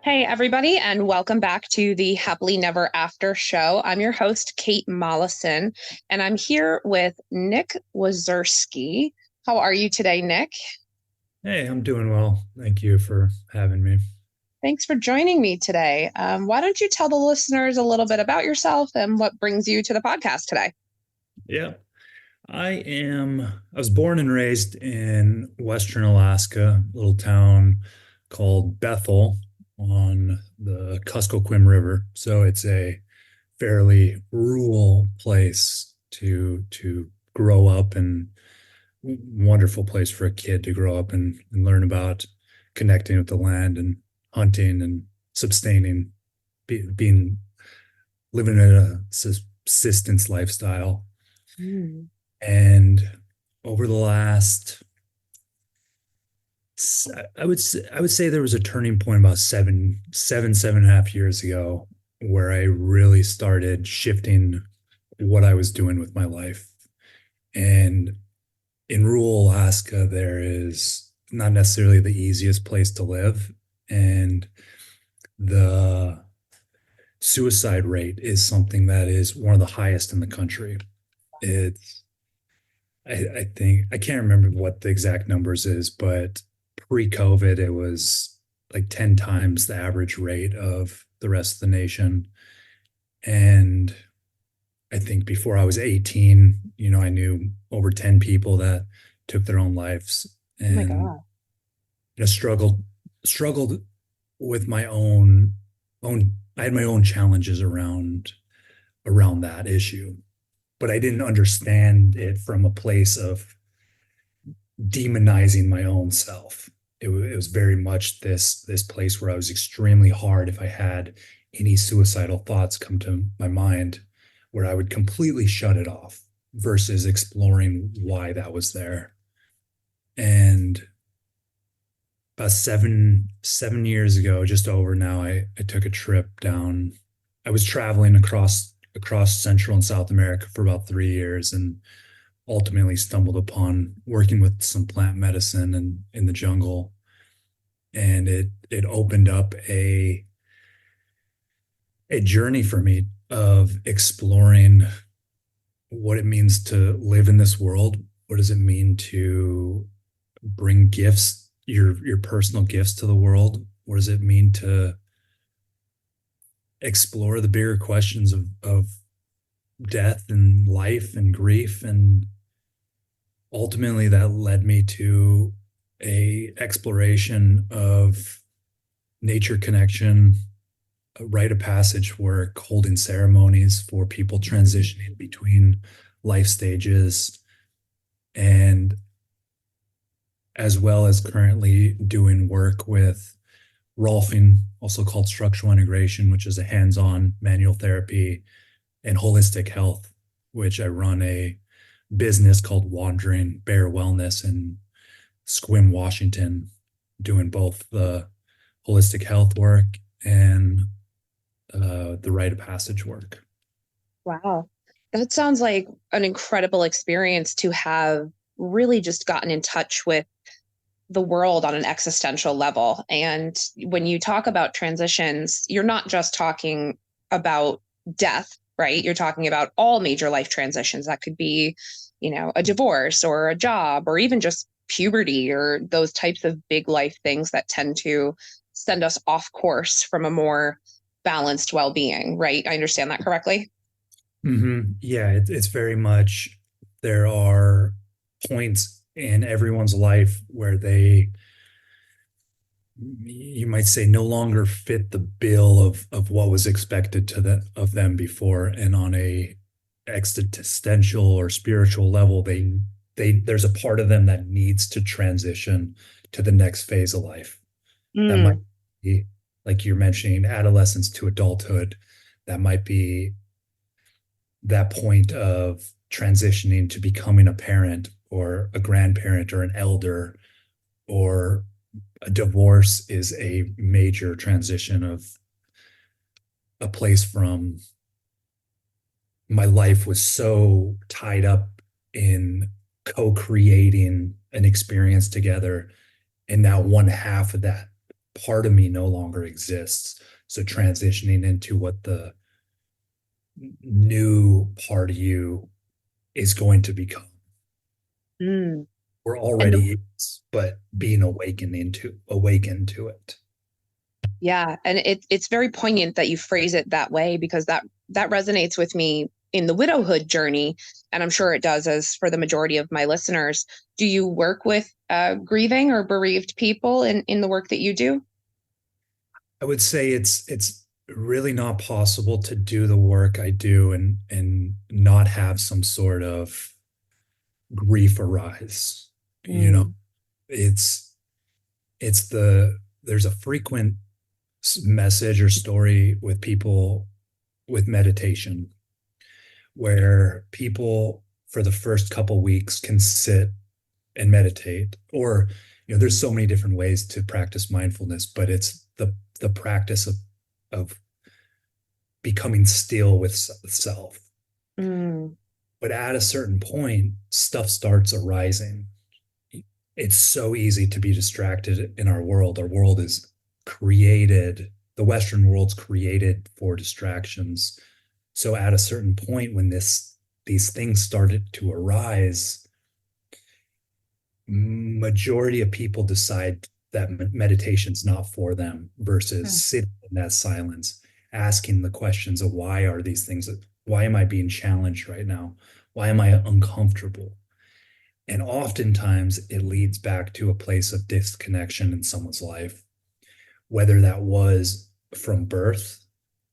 Hey, everybody, and welcome back to the Happily Never After show. I'm your host, Kate Mollison, and I'm here with Nick Wasierski. How are you today, Nick? Hey, I'm doing well. Thank you for having me. Thanks for joining me today. Why don't you tell the listeners a little bit about yourself and what brings you to the podcast today? Yeah, I was born and raised in Western Alaska, a little town called Bethel on the Kuskokwim River. So it's a fairly rural place to grow up and wonderful place for a kid to grow up and learn about connecting with the land and hunting and sustaining, being living a subsistence lifestyle. Mm. And over the last, I would say there was a turning point about 7.5 years ago where I really started shifting what I was doing with my life. And in rural Alaska, there is not necessarily the easiest place to live. And the suicide rate is something that is one of the highest in the country. It's, I think, I can't remember what the exact numbers is, but pre-COVID, it was like 10 times the average rate of the rest of the nation. And I think before I was 18, I knew over 10 people that took their own lives Oh my and God. struggled with my own I had my own challenges around that issue, but I didn't understand it from a place of demonizing my own self. It was very much this place where I was extremely hard if I had any suicidal thoughts come to my mind, where I would completely shut it off versus exploring why that was there. And about seven years ago, just over now, I took a trip down. I was traveling across Central and South America for about 3 years and ultimately stumbled upon working with some plant medicine and in the jungle. And it opened up a journey for me of exploring what it means to live in this world. What does it mean to bring gifts, your personal gifts to the world? What does it mean to explore the bigger questions of death and life and grief? And ultimately that led me to a exploration of nature connection, a rite of passage work, holding ceremonies for people transitioning between life stages, and as well as currently doing work with Rolfing, also called structural integration, which is a hands-on manual therapy, and holistic health, which I run a business called Wandering Bear Wellness in Squim, Washington, doing both the holistic health work and the rite of passage work. Wow. That sounds like an incredible experience to have really just gotten in touch with the world on an existential level. And when you talk about transitions, you're not just talking about death, right? You're talking about all major life transitions. That could be, a divorce or a job or even just puberty or those types of big life things that tend to send us off course from a more balanced well-being, right? I understand that correctly. Yeah, it's very much, there are points in everyone's life where they, you might say, no longer fit the bill of what was expected of them before, and on a existential or spiritual level, there's a part of them that needs to transition to the next phase of life. That might Mm. be, like you're mentioning, adolescence to adulthood. That might be that point of transitioning to becoming a parent or a grandparent or an elder, or a divorce is a major transition of a place from, my life was so tied up in co-creating an experience together, and now one half of that part of me no longer exists. So transitioning into what the new part of you is going to become. Mm. We're And already is, but being awakened to it. yeah, and it's very poignant that you phrase it that way, because that resonates with me in the widowhood journey, and I'm sure it does as for the majority of my listeners. Do you work with grieving or bereaved people in the work that you do? I would say it's really not possible to do the work I do and not have some sort of grief arise. You know, Mm. it's there's a frequent message or story with people with meditation where people for the first couple weeks can sit and meditate, or there's so many different ways to practice mindfulness, but it's the practice of becoming still with self. Mm. But at a certain point, stuff starts arising. It's so easy to be distracted in our world. Our world is created, the Western world's created for distractions. So at a certain point, when these things started to arise, majority of people decide that meditation's not for them versus Mm. sitting in that silence, asking the questions of why are these things, why am I being challenged right now? Why am I uncomfortable? And oftentimes it leads back to a place of disconnection in someone's life, whether that was from birth.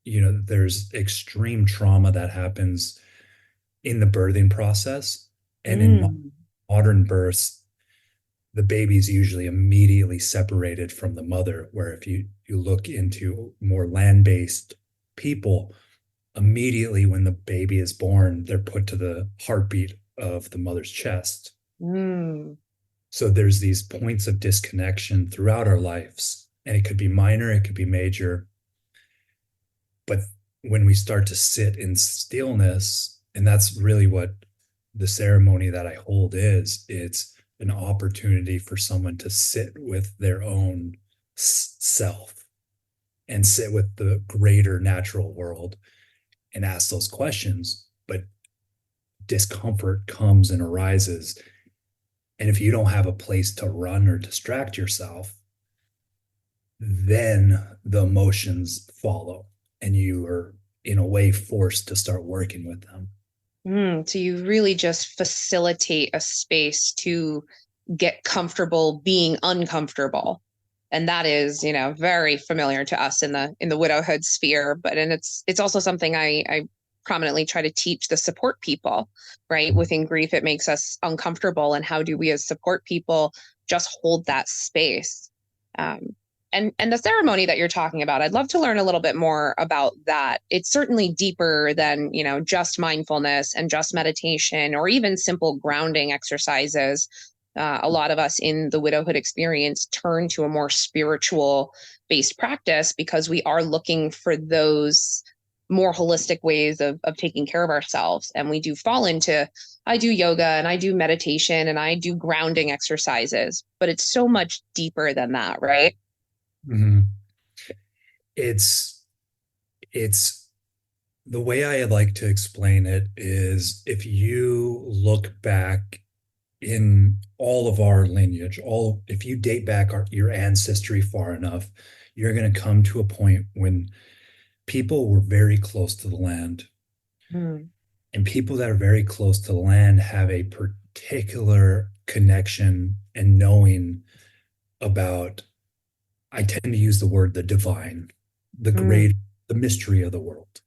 There's extreme trauma that happens in the birthing process. And in Mm. modern births, the baby's usually immediately separated from the mother, where if you look into more land-based people, immediately when the baby is born, they're put to the heartbeat of the mother's chest. Mm. So there's these points of disconnection throughout our lives, and it could be minor, it could be major. But when we start to sit in stillness, and that's really what the ceremony that I hold is, it's an opportunity for someone to sit with their own self and sit with the greater natural world and ask those questions. But discomfort comes and arises. And if you don't have a place to run or distract yourself, then the emotions follow and you are in a way forced to start working with them. Mm. So you really just facilitate a space to get comfortable being uncomfortable. And that is, very familiar to us in the widowhood sphere. But and it's also something I prominently try to teach the support people, right? Within grief, it makes us uncomfortable. And how do we as support people just hold that space? Um, and the ceremony that you're talking about, I'd love to learn a little bit more about that. It's certainly deeper than, just mindfulness and just meditation or even simple grounding exercises. A lot of us in the widowhood experience turn to a more spiritual based practice because we are looking for those more holistic ways of taking care of ourselves. And we do fall into, I do yoga and I do meditation and I do grounding exercises, but it's so much deeper than that, right? Mm-hmm. It's it's the way I like to explain it is if you look back in all of our lineage, if you date back your ancestry far enough, you're going to come to a point when people were very close to the land. Mm. And people that are very close to the land have a particular connection and knowing about, I tend to use the word the divine, the Mm. great, the mystery of the world.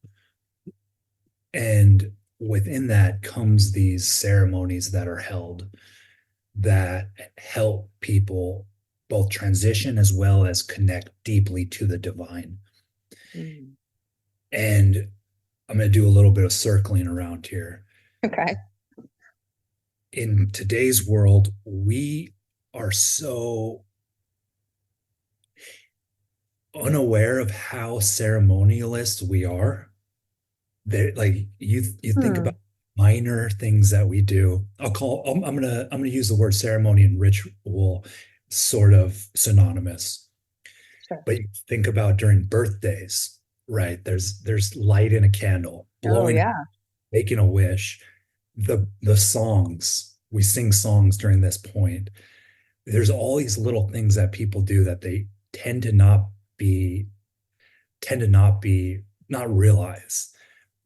And within that comes these ceremonies that are held that help people both transition as well as connect deeply to the divine. Mm. And I'm going to do a little bit of circling around here. Okay. In today's world, we are so unaware of how ceremonialist we are. Like you think Hmm. about minor things that we do. I'm gonna use the word ceremony and ritual sort of synonymous. Sure. But you think about during birthdays, right? There's light in a candle, Oh, blowing, yeah. making a wish, the songs, we sing songs during this point. There's all these little things that people do that they be tend to not be not realize,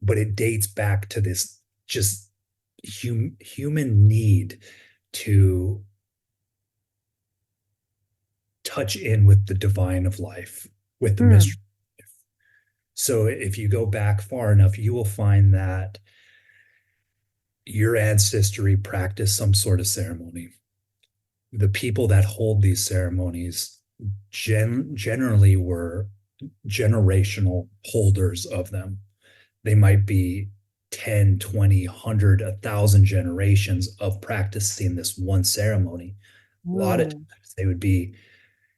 but it dates back to this just human need to touch in with the divine of life, with the Hmm. mystery. So if you go back far enough, you will find that your ancestry practiced some sort of ceremony. The people that hold these ceremonies generally were generational holders of them. They might be 10, 20, 100, 1,000 generations of practicing this one ceremony. A lot of Hmm. times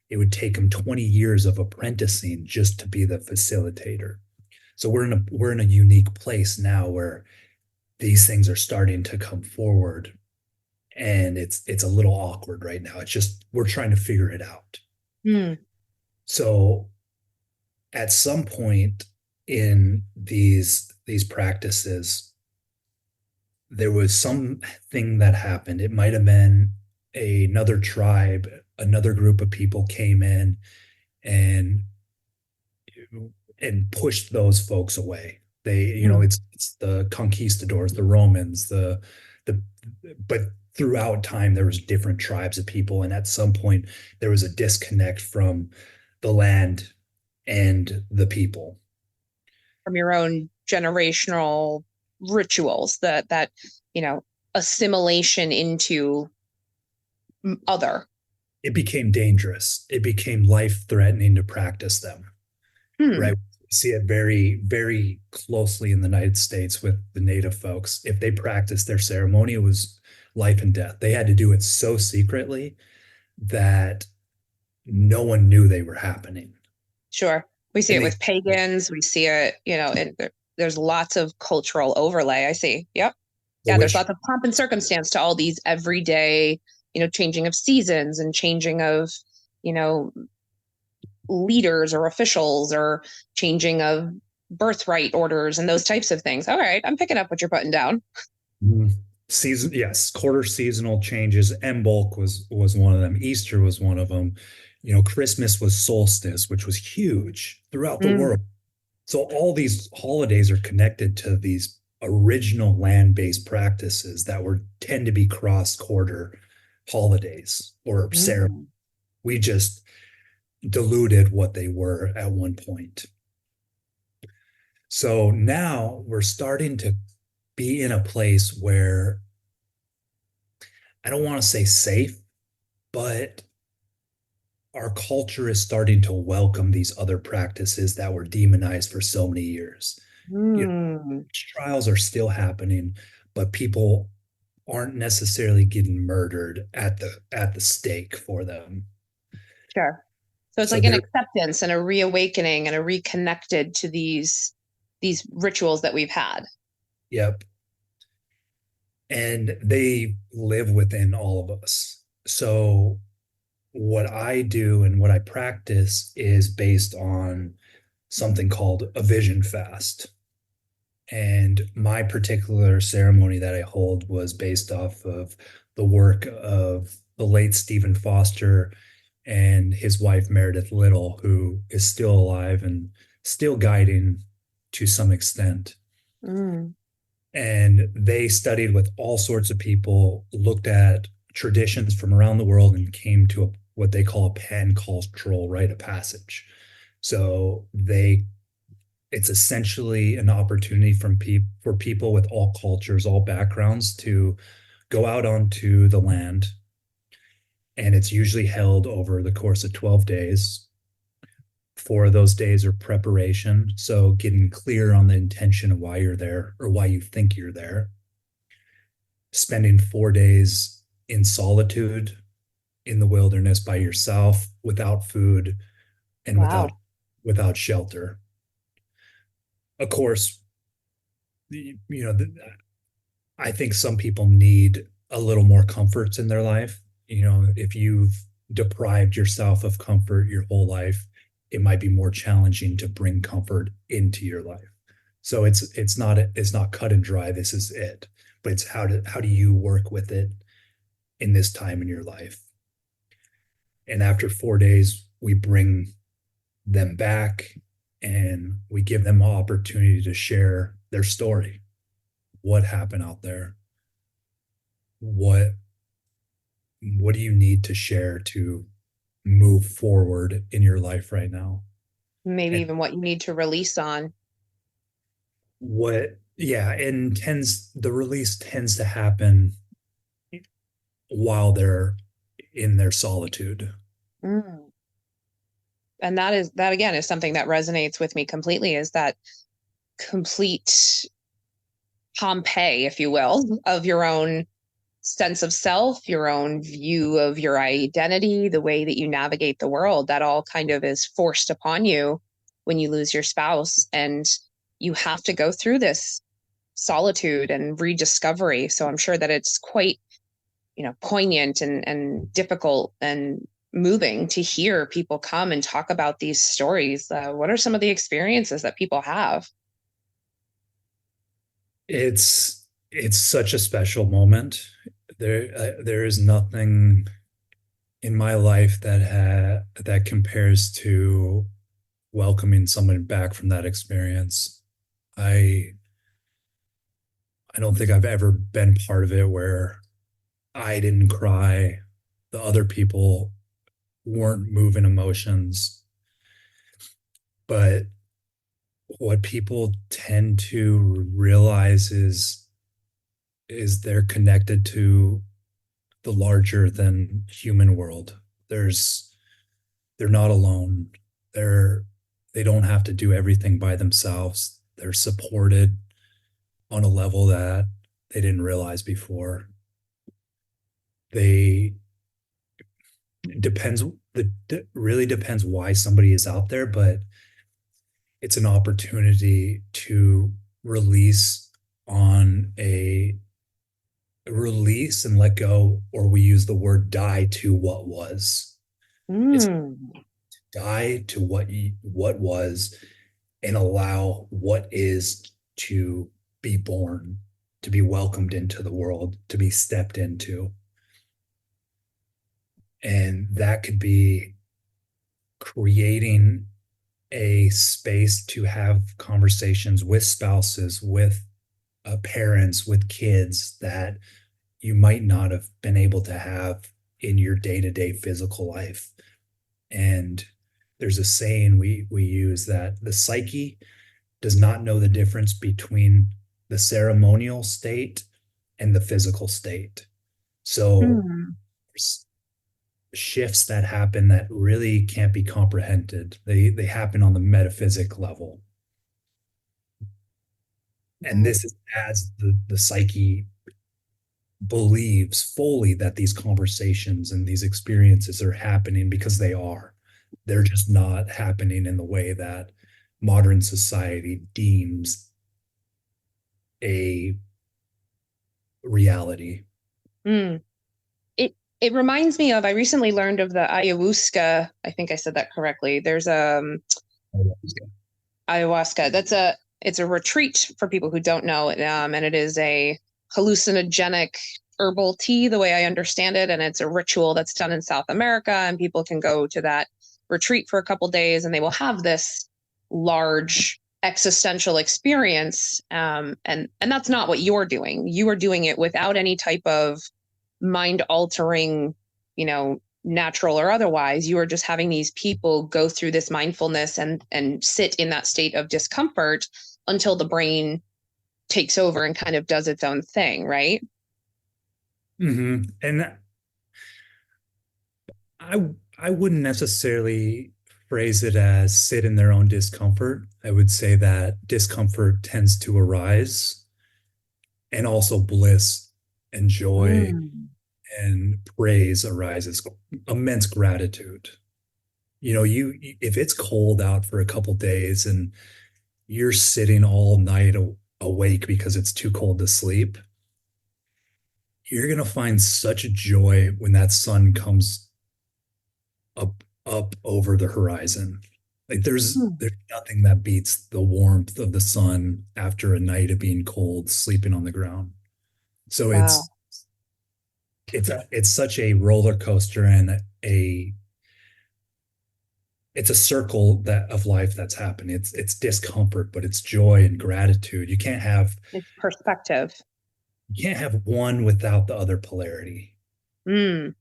it would take them 20 years of apprenticing just to be the facilitator. So we're in a unique place now where these things are starting to come forward, and it's a little awkward right now. It's just we're trying to figure it out. Hmm. So at some point in these practices, there was something that happened. It might have been another tribe, another group of people came in and pushed those folks away. Hmm. It's the conquistadors, the Romans, the but throughout time there was different tribes of people, and at some point there was a disconnect from the land and the people. From your own generational rituals, that you know assimilation into other. It became dangerous. It became life threatening to practice them, Hmm. right? We see it very, very closely in the United States with the Native folks. If they practiced their ceremony, it was life and death. They had to do it so secretly that no one knew they were happening. Sure. We see And it they, with pagans. We see it, and there's lots of cultural overlay. I see. Yep. the Yeah, there's witch, lots of pomp and circumstance to all these everyday, changing of seasons and changing of, you know, leaders or officials or changing of birthright orders and those types of things. All right, I'm picking up what you're putting down. season, yes, quarter seasonal changes. Bulk was one of them. Easter was one of them. Christmas was solstice, which was huge throughout the Mm, world. So all these holidays are connected to these original land-based practices that were tend to be cross-quarter holidays or ceremonies. mm, We just diluted what they were at one point. So now we're starting to be in a place where I don't want to say safe, but our culture is starting to welcome these other practices that were demonized for so many years. You know, mm. trials are still happening, but people aren't necessarily getting murdered at the stake for them. Sure. So it's So like an they're acceptance and a reawakening and a reconnected to these rituals that we've had. yep, and they live within all of us. So what I do and what I practice is based on something called a vision fast. And my particular ceremony that I hold was based off of the work of the late Stephen Foster and his wife, Meredith Little, who is still alive and still guiding to some extent. Mm, And they studied with all sorts of people, looked at traditions from around the world, and came to what they call a pan-cultural rite of passage. So it's essentially an opportunity for people with all cultures, all backgrounds to go out onto the land. And it's usually held over the course of 12 days. 4 of those days are preparation. So getting clear on the intention of why you're there or why you think you're there. Spending 4 days in solitude in the wilderness by yourself without food and wow. without shelter. Of course, you know, I think some people need a little more comforts in their life. If you've deprived yourself of comfort your whole life, it might be more challenging to bring comfort into your life. So it's not cut and dry. This is it, but it's how do you work with it in this time in your life? And after 4 days, we bring them back and we give them an opportunity to share their story. What happened out there? What what do you need to share to move forward in your life right now? Maybe And even what you need to release on. yeah, and tends the release tends to happen while they're in their solitude. Mm. And that again is something that resonates with me completely, is that complete Pompeii, if you will, of your own sense of self, your own view of your identity, the way that you navigate the world, that all kind of is forced upon you when you lose your spouse. And you have to go through this solitude and rediscovery. So I'm sure that it's quite, poignant and difficult and moving to hear people come and talk about these stories. What are some of the experiences that people have? It's such a special moment. There is nothing in my life that compares to welcoming someone back from that experience. I I don't think I've ever been part of it where I didn't cry, the other people weren't moving emotions. But what people tend to realize is they're connected to the larger than human world. They're not alone. They're they don't have to do everything by themselves. They're supported on a level that they didn't realize before. They depends it really depends why somebody is out there, but it's an opportunity to release on a release and let go, or we use the word die to what was. It's Mm. die to what was and allow what is to be born, to be welcomed into the world, to be stepped into. And that could be creating a space to have conversations with spouses, with parents, with kids that you might not have been able to have in your day-to-day physical life. And there's a saying we use that the psyche does not know the difference between the ceremonial state and the physical state. So Mm. there's shifts that happen that really can't be comprehended. They happen on the metaphysic level. And Mm. this is as the psyche believes fully that these conversations and these experiences are happening because they are. They're just not happening in the way that modern society deems a reality. Mm. It reminds me of, I recently learned of the ayahuasca. I think I said that correctly. There's ayahuasca. It's a retreat for people who don't know, and it is a hallucinogenic herbal tea, the way I understand it, and it's a ritual that's done in South America, and people can go to that retreat for a couple days, and they will have this large existential experience, and that's not what you're doing. You are doing it without any type of mind altering, natural or otherwise. You are just having these people go through this mindfulness and sit in that state of discomfort until the brain takes over and kind of does its own thing, right? And I I wouldn't necessarily phrase it as sit in their own discomfort. I would say that discomfort tends to arise, and also bliss and joy Mm. and praise arises, immense gratitude. You if it's cold out for a couple days and you're sitting all night awake because it's too cold to sleep, you're going to find such joy when that sun comes up over the horizon. Like Hmm. there's nothing that beats the warmth of the sun after a night of being cold, sleeping on the ground. So Wow. it's such a roller coaster and a it's a circle that of life that's happening. It's discomfort, but it's joy and gratitude. It's perspective. You can't have one without the other polarity. Mm.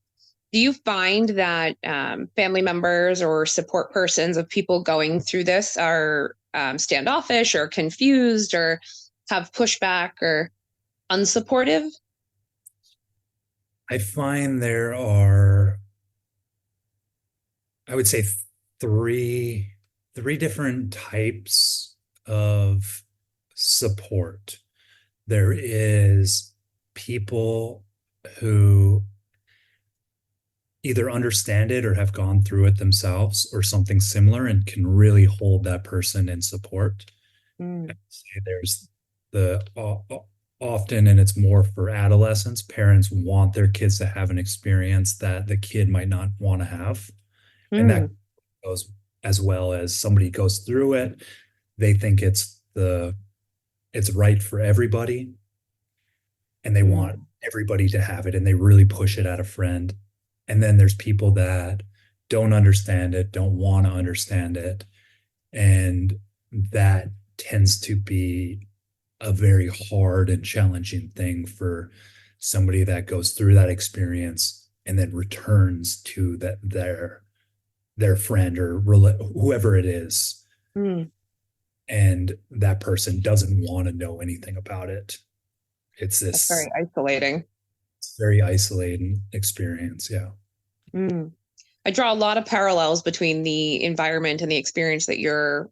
Do you find that family members or support persons of people going through this are standoffish or confused or have pushback or unsupportive? I find there are, I would say, three three different types of support. There is people who either understand it or have gone through it themselves or something similar and can really hold that person in support. Mm, I'd say there's the often, and it's more for adolescents, parents want their kids to have an experience that the kid might not want to have. And that mm, goes as well as somebody goes through it. They think it's right for everybody and they want mm, everybody to have it and they really push it at a friend. And then there's people that don't understand it, don't want to understand it. And that tends to be a very hard and challenging thing for somebody that goes through that experience and then returns to their friend or whoever it is, mm. and that person doesn't want to know anything about it. It's That's very this isolating. very isolating experience. Yeah. Mm. I draw a lot of parallels between the environment and the experience that you're,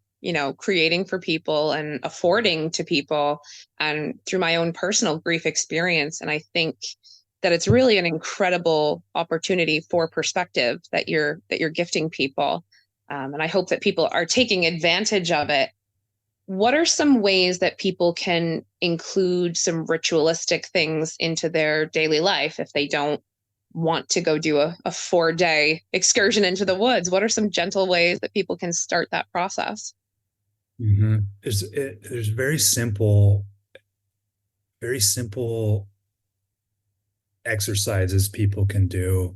creating for people and affording to people and through my own personal grief experience. And I think that it's really an incredible opportunity for perspective that you're gifting people. And I hope that people are taking advantage of it. What are some ways that people can include some ritualistic things into their daily life if they don't want to go do a 4 day excursion into the woods? What are some gentle ways that people can start that process? There's very simple exercises people can do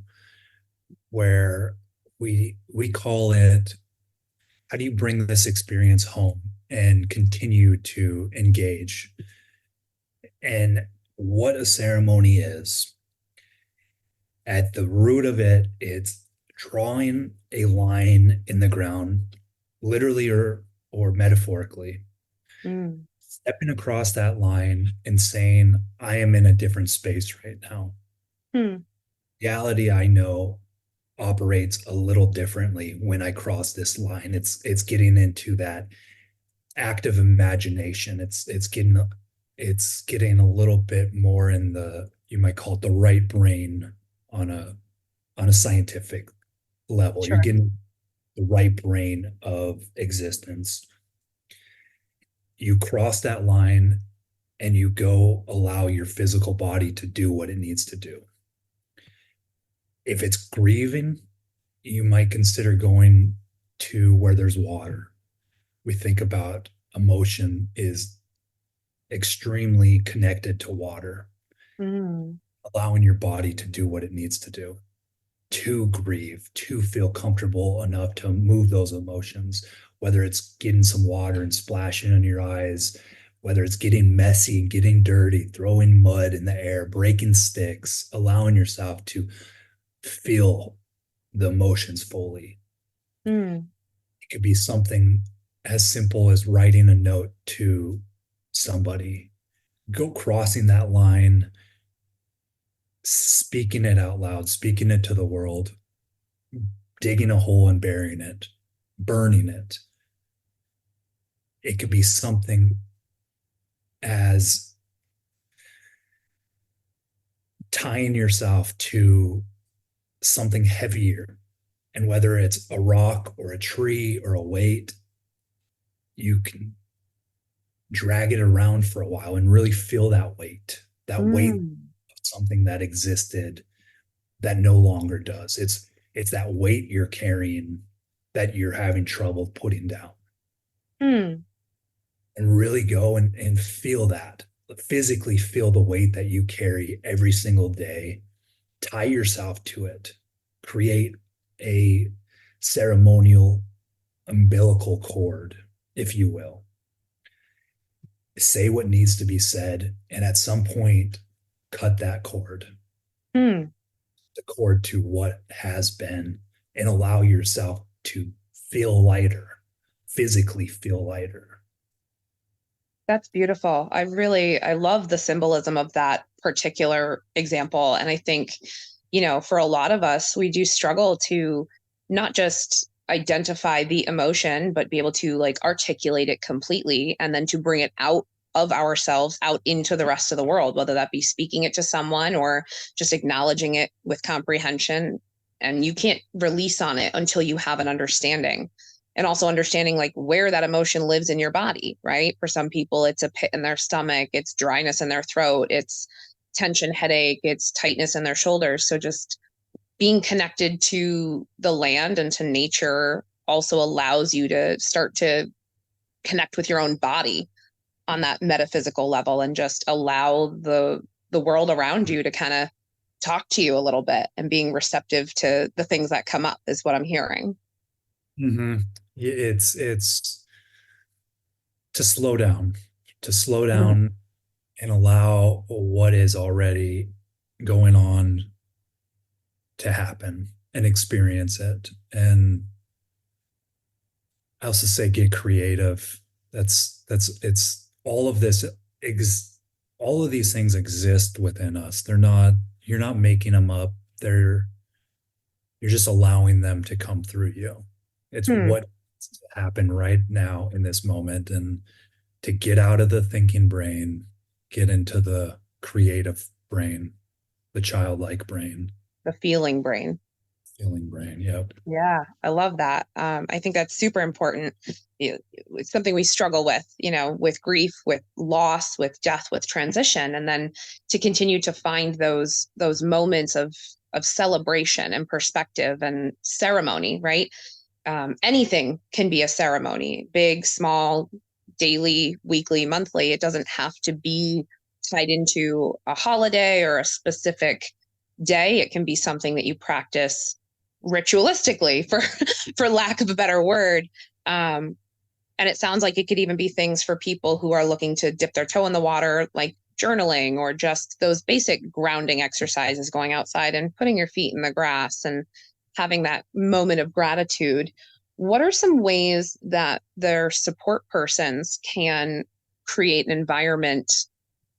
where we call it, how do you bring this experience home and continue to engage? And what a ceremony is, at the root of it, it's drawing a line in the ground, literally or metaphorically, Mm, stepping across that line and saying, I am in a different space right now. mm, Reality, I know, operates a little differently when I cross this line. It's getting into that active imagination. It's getting a little bit more in the, you might call it the right brain on a scientific level. You're sure. getting the right brain of existence. You cross that line and you go allow your physical body to do what it needs to do. If it's grieving, you might consider going to where there's water. We think about emotion is extremely connected to water, Mm, allowing your body to do what it needs to do, to grieve, to feel comfortable enough to move those emotions, whether it's getting some water and splashing in your eyes, whether it's getting messy, getting dirty, throwing mud in the air, breaking sticks, allowing yourself to feel the emotions fully. mm, It could be something as simple as writing a note to somebody, go crossing that line, speaking it out loud, speaking it to the world, digging a hole and burying it, burning it. It could be something as tying yourself to something heavier. And whether it's a rock or a tree or a weight, you can drag it around for a while and really feel that weight mm, of something that existed that no longer does. It's that weight you're carrying that you're having trouble putting down, Hmm. and really go and feel that, physically feel the weight that you carry every single day, tie yourself to it, create a ceremonial umbilical cord, if you will. Say what needs to be said, and at some point, cut that cord, Hmm. the cord to what has been, and allow yourself to feel lighter, physically feel lighter. That's beautiful. I love the symbolism of that particular example. And I think, for a lot of us, we do struggle to not just identify the emotion, but be able to like articulate it completely and then to bring it out of ourselves out into the rest of the world, whether that be speaking it to someone or just acknowledging it with comprehension. And you can't release on it until you have an understanding, and also understanding like where that emotion lives in your body, right? For some people, it's a pit in their stomach, it's dryness in their throat, it's tension, headache, it's tightness in their shoulders. So just being connected to the land and to nature also allows you to start to connect with your own body on that metaphysical level and just allow the world around you to kind of talk to you a little bit, and being receptive to the things that come up is what I'm hearing. Mm-hmm. It's to slow down and allow what is already going on to happen and experience it. And I also say get creative. It's all of this all of these things exist within us. They're not, you're not making them up. You're just allowing them to come through you. It's Hmm. what happened right now in this moment, and to get out of the thinking brain, get into the creative brain, the childlike brain, The feeling brain. feeling brain. Yep. Yeah, I love that. I think that's super important. It's something we struggle with, with grief, with loss, with death, with transition, and then to continue to find those moments of celebration and perspective and ceremony, right? Anything can be a ceremony, big, small, daily, weekly, monthly. It doesn't have to be tied into a holiday or a specific day. It can be something that you practice ritualistically, for for lack of a better word. Um, and it sounds like it could even be things for people who are looking to dip their toe in the water, like journaling or just those basic grounding exercises, going outside and putting your feet in the grass and having that moment of gratitude. What are some ways that their support persons can create an environment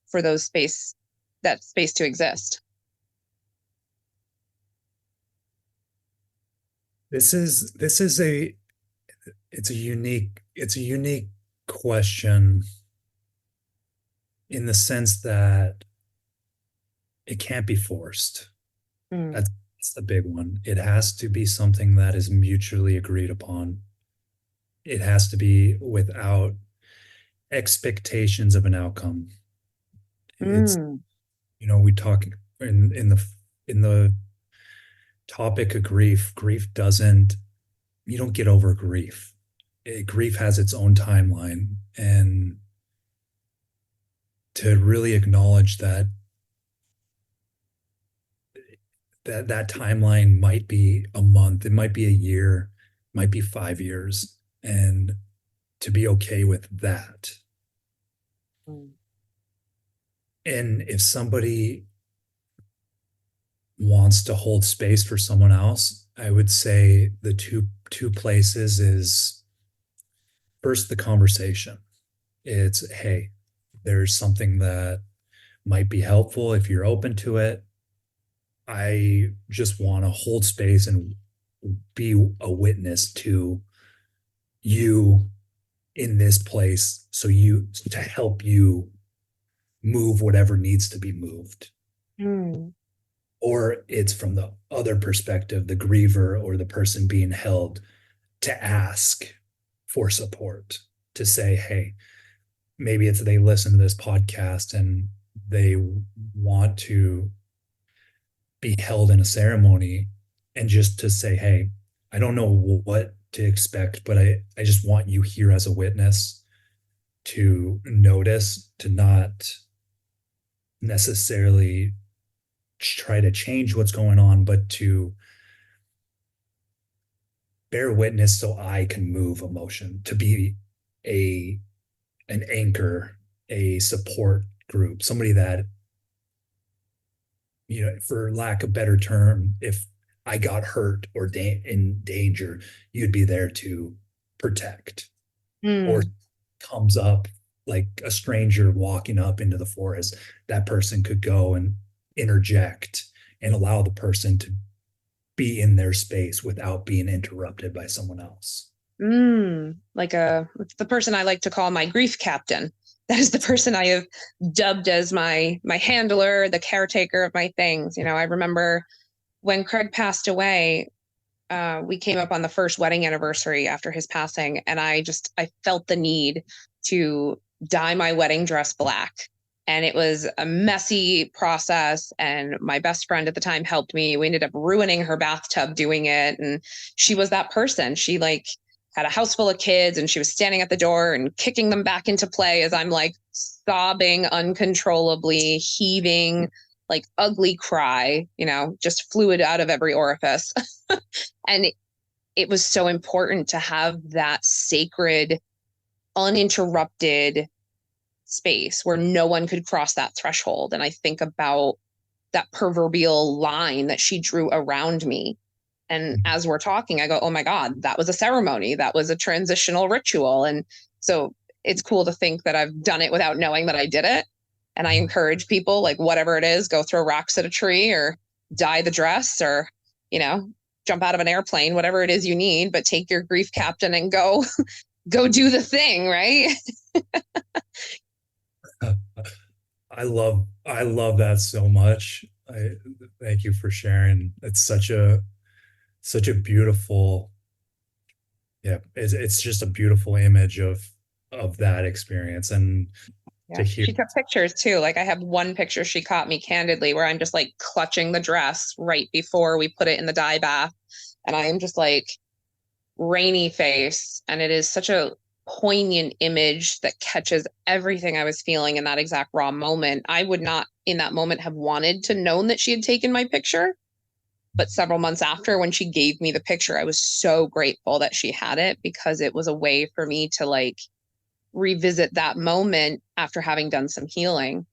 for that space to exist? This is a it's a unique question in the sense that it can't be forced. Mm. That's the big one. It has to be something that is mutually agreed upon. It has to be without expectations of an outcome. It's, Mm. we talk in the topic of grief. Grief doesn't, you don't get over grief. Grief has its own timeline, and to really acknowledge that timeline might be a month, it might be a year, might be 5 years, and to be okay with that. Mm. And if somebody wants to hold space for someone else, I would say the two places is, first, the conversation. It's, hey, there's something that might be helpful if you're open to it. I just want to hold space and be a witness to you in this place, so you, to help you move whatever needs to be moved. Mm. Or it's from the other perspective, the griever or the person being held, to ask for support, to say, hey, maybe it's they listen to this podcast and they want to be held in a ceremony, and just to say, hey, I don't know what to expect, but I just want you here as a witness to notice, to not necessarily try to change what's going on, but to bear witness so I can move emotion, to be a an anchor, a support group, somebody that, for lack of better term, if I got hurt or in danger, you'd be there to protect. Or Mm. comes up like a stranger walking up into the forest, that person could go and interject and allow the person to be in their space without being interrupted by someone else. Like the person I like to call my grief captain. That is the person I have dubbed as my handler, the caretaker of my things. I remember when Craig passed away, we came up on the first wedding anniversary after his passing, and I felt the need to dye my wedding dress black. And it was a messy process, and my best friend at the time helped me. We ended up ruining her bathtub doing it, and she was that person. She like had a house full of kids, and she was standing at the door and kicking them back into play as I'm like sobbing uncontrollably, heaving, like ugly cry, just fluid out of every orifice. And it was so important to have that sacred, uninterrupted space where no one could cross that threshold. And I think about that proverbial line that she drew around me. And as we're talking, I go, oh my God, that was a ceremony. That was a transitional ritual. And so it's cool to think that I've done it without knowing that I did it. And I encourage people, like, whatever it is, go throw rocks at a tree or dye the dress or, jump out of an airplane, whatever it is you need, but take your grief captain and go, go do the thing, right? I love that so much. I thank you for sharing. It's such a beautiful, yeah, it's just a beautiful image of that experience. And to Yeah. hear, She took pictures too. Like I have one picture she caught me candidly where I'm just like clutching the dress right before we put it in the dye bath. And I am just like rainy face. And it is such a poignant image that catches everything I was feeling in that exact raw moment. I would not in that moment have wanted to known that she had taken my picture. But several months after, when she gave me the picture, I was so grateful that she had it because it was a way for me to like revisit that moment after having done some healing.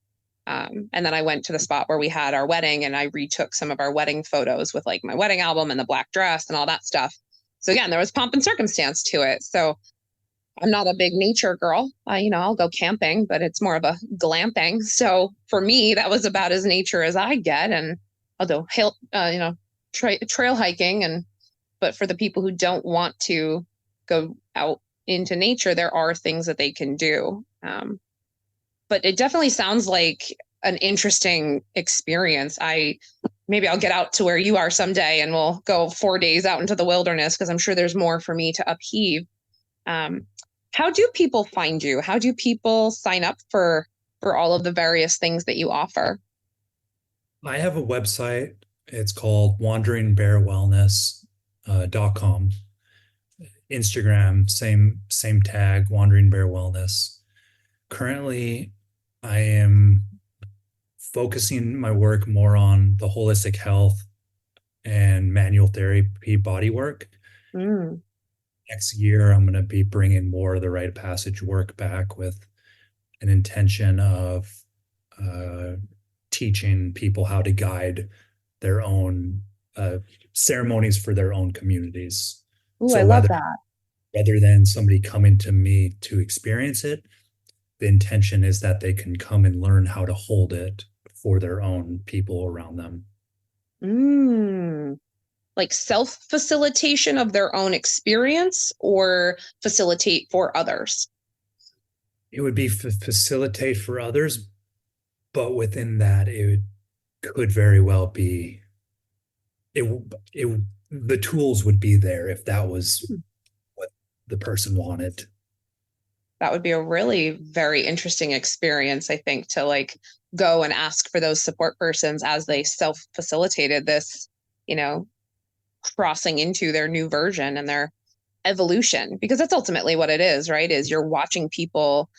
And then I went to the spot where we had our wedding and I retook some of our wedding photos with like my wedding album and the black dress and all that stuff. So again, there was pomp and circumstance to it. So I'm not a big nature girl. I'll go camping, but it's more of a glamping. So for me, that was about as nature as I get. And although, trail hiking but for the people who don't want to go out into nature, there are things that they can do. But it definitely sounds like an interesting experience. Maybe I'll get out to where you are someday and we'll go 4 days out into the wilderness because I'm sure there's more for me to upheave. Um, how do people find you? How do people sign up for all of the various things that you offer? I have a website. It's called wanderingbearwellness.com. Instagram, same tag, Wandering Bear Wellness. Currently, I am focusing my work more on the holistic health and manual therapy body work. Mm. Next year, I'm going to be bringing more of the rite of passage work back with an intention of uh, teaching people how to guide their own ceremonies for their own communities. Ooh, I So love whether that. rather than somebody coming to me to experience it, the intention is that they can come and learn how to hold it for their own people around them. Mm. Like self facilitation of their own experience or facilitate for others? It would be facilitate for others, but within that, could very well be it. The tools would be there if that was what the person wanted. That would be a really very interesting experience, I think, to like go and ask for those support persons as they self facilitated this, you know, crossing into their new version and their evolution, because that's ultimately what it is, right? Is you're watching people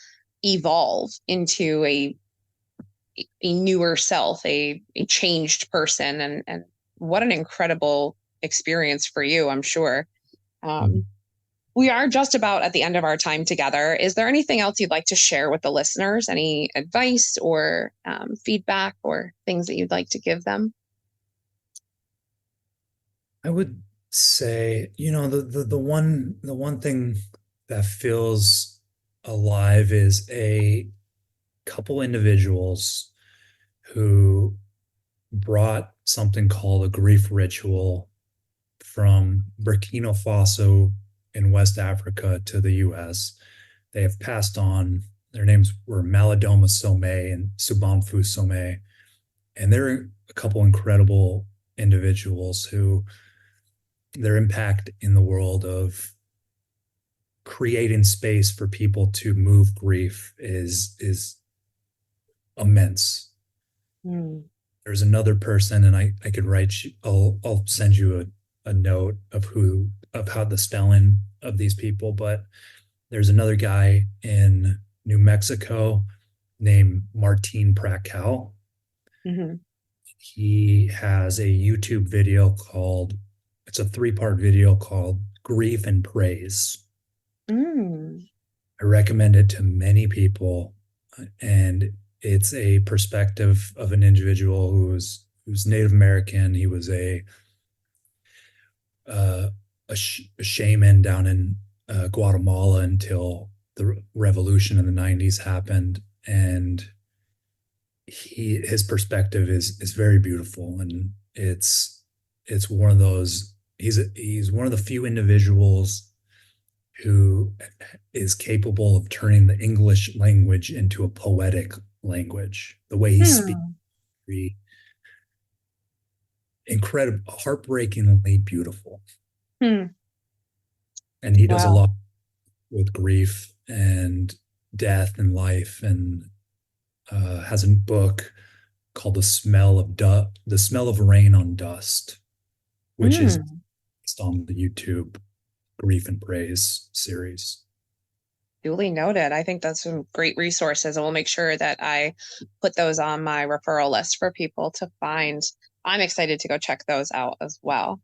evolve into a newer self, a changed person. And what an incredible experience for you, I'm sure. Mhm. We are just about at the end of our time together. Is there anything else you'd like to share with the listeners? Any advice or feedback or things that you'd like to give them? I would say, the one thing that feels alive is a couple individuals who brought something called a grief ritual from Burkina Faso in West Africa to the US. They have passed on. Their names were Malidoma Some and Subamfu Some. And they're a couple incredible individuals who their impact in the world of creating space for people to move grief is immense. Mm. There's another person, and I could write you, I'll send you a note of how the spelling of these people, but there's another guy in New Mexico named Martin Pracal. Mm-hmm. He has a YouTube video it's a 3-part video called Grief and Praise. Mm. I recommend it to many people, and it's a perspective of an individual who's Native American. He was uh, a shaman down in Guatemala until the revolution in the 90s happened, and his perspective is very beautiful, and it's one of those. He's one of the few individuals who is capable of turning the English language into a poetic language. The way he speaks, Hmm. incredible, heartbreakingly beautiful. Hmm. And he does a Wow. lot with grief and death and life, and has a book called The Smell of Rain on Dust, which is Mm. based on the YouTube Grief and Praise series. Duly noted. I think that's some great resources, and we'll make sure that I put those on my referral list for people to find. I'm excited to go check those out as well.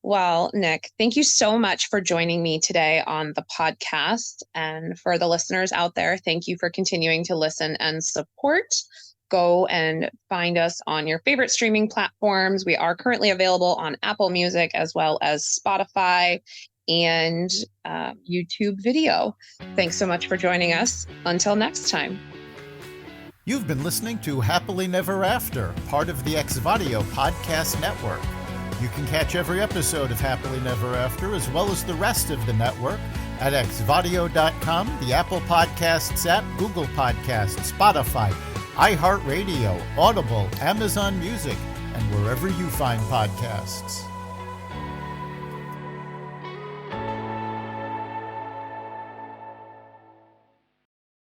Well, Nick, thank you so much for joining me today on the podcast. And for the listeners out there, thank you for continuing to listen and support. Go and find us on your favorite streaming platforms. We are currently available on Apple Music as well as Spotify and YouTube video. Thanks so much for joining us. Until next time. You've been listening to Happily Never After, part of the Exvadio podcast network. You can catch every episode of Happily Never After, as well as the rest of the network, at xvadio.com, the Apple Podcasts app, Google Podcasts, Spotify, iHeartRadio, Audible, Amazon Music, and wherever you find podcasts.